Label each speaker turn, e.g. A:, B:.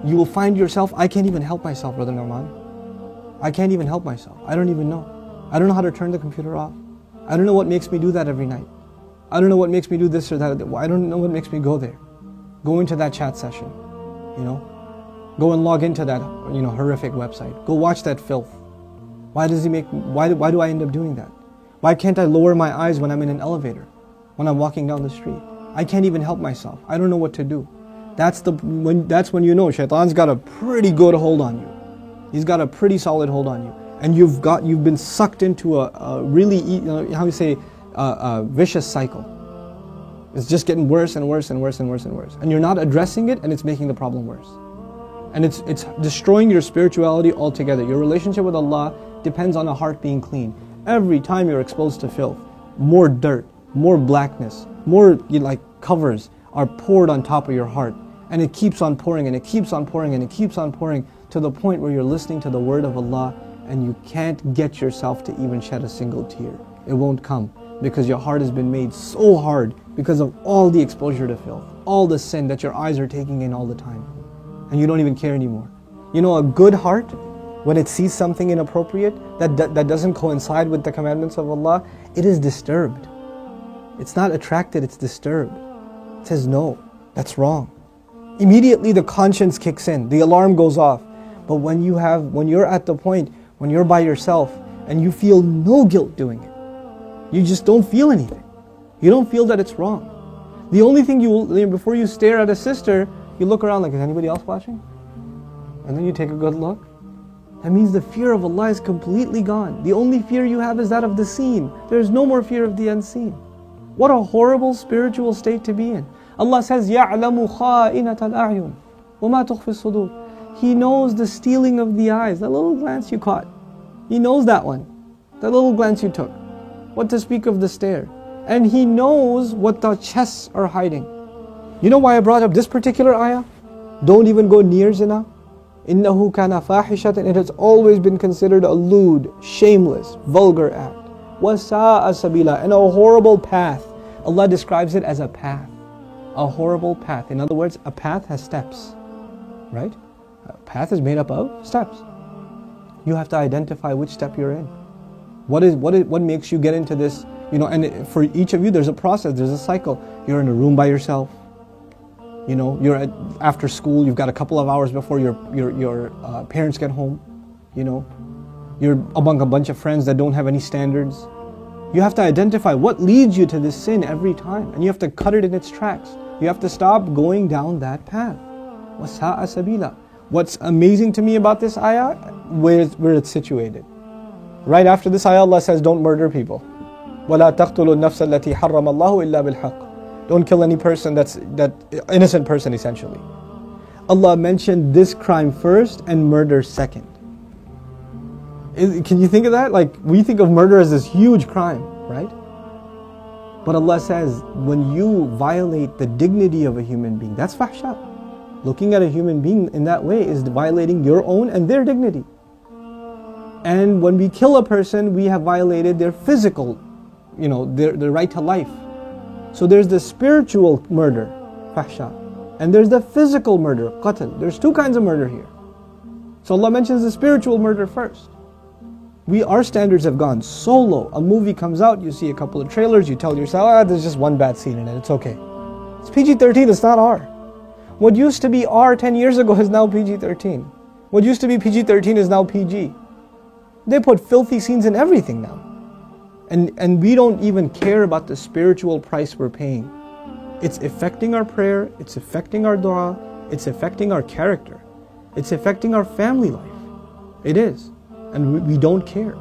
A: you will find yourself, I can't even help myself, Brother Nauman. I can't even help myself. I don't even know. I don't know how to turn the computer off. I don't know what makes me do that every night. I don't know what makes me do this or that. I don't know what makes me go there. Go into that chat session, you know. Go and log into that, horrific website. Go watch that filth. Why do I end up doing that? Why can't I lower my eyes when I'm in an elevator? When I'm walking down the street? I can't even help myself. I don't know what to do. That's when you know Shaitan's got a pretty good hold on you. He's got a pretty solid hold on you. And you've been sucked into a really, a vicious cycle. It's just getting worse and worse and worse and worse and worse. And you're not addressing it, and it's making the problem worse. And it's destroying your spirituality altogether. Your relationship with Allah depends on a heart being clean. Every time you're exposed to filth, more dirt, more blackness, more covers are poured on top of your heart. And it keeps on pouring, and it keeps on pouring, and it keeps on pouring, to the point where you're listening to the word of Allah and you can't get yourself to even shed a single tear. It won't come, because your heart has been made so hard because of all the exposure to filth, all the sin that your eyes are taking in all the time. And you don't even care anymore. You know, a good heart, when it sees something inappropriate that doesn't coincide with the commandments of Allah, it is disturbed. It's not attracted, it's disturbed. It says, no, that's wrong. Immediately the conscience kicks in, the alarm goes off. But when you're at the point, when you're by yourself and you feel no guilt doing it, you just don't feel anything. You don't feel that it's wrong. The only thing before you stare at a sister, you look around like, is anybody else watching? And then you take a good look. That means the fear of Allah is completely gone. The only fear you have is that of the seen. There's no more fear of the unseen. What a horrible spiritual state to be in. Allah says, يَعْلَمُ خَائِنَةَ الْأَعْيُنِ وَمَا تُخْفِي الصُّدُورِ. He knows the stealing of the eyes, that little glance you caught. He knows that one, that little glance you took. What to speak of the stare. And He knows what the chests are hiding. You know why I brought up this particular ayah? Don't even go near zina. إِنَّهُ كَانَ فَاحِشَةً. It has always been considered a lewd, shameless, vulgar act. وَسَاءَ سَبِيلًا. And a horrible path. Allah describes it as a path. A horrible path. In other words, a path has steps. Right? A path is made up of steps. You have to identify which step you're in. What makes you get into this? And for each of you, there's a process, there's a cycle. You're in a room by yourself. You're after school. You've got a couple of hours before your parents get home. You're among a bunch of friends that don't have any standards. You have to identify what leads you to this sin every time, and you have to cut it in its tracks. You have to stop going down that path. وَسَاءَ سَبِيلًا. What's amazing to me about this ayah, where it's situated. Right after this ayah, Allah says, don't murder people. وَلَا تَقْتُلُوا النَّفْسَ الَّتِي حَرَّمَ اللَّهُ إِلَّا بِالْحَقِّ. Don't kill any person that innocent person, essentially. Allah mentioned this crime first and murder second. Can you think of that? Like, we think of murder as this huge crime, right? But Allah says, when you violate the dignity of a human being, that's fahsha. Looking at a human being in that way is violating your own and their dignity. And when we kill a person, we have violated their physical, their right to life. So there's the spiritual murder, fahsha, and there's the physical murder, qatl. There's two kinds of murder here. So Allah mentions the spiritual murder first. Our standards have gone so low. A movie comes out, you see a couple of trailers, you tell yourself, there's just one bad scene in it, it's okay. It's PG-13, it's not R. What used to be R 10 years ago is now PG-13. What used to be PG-13 is now PG. They put filthy scenes in everything now. And we don't even care about the spiritual price we're paying. It's affecting our prayer, it's affecting our dua, it's affecting our character. It's affecting our family life. It is. And we don't care.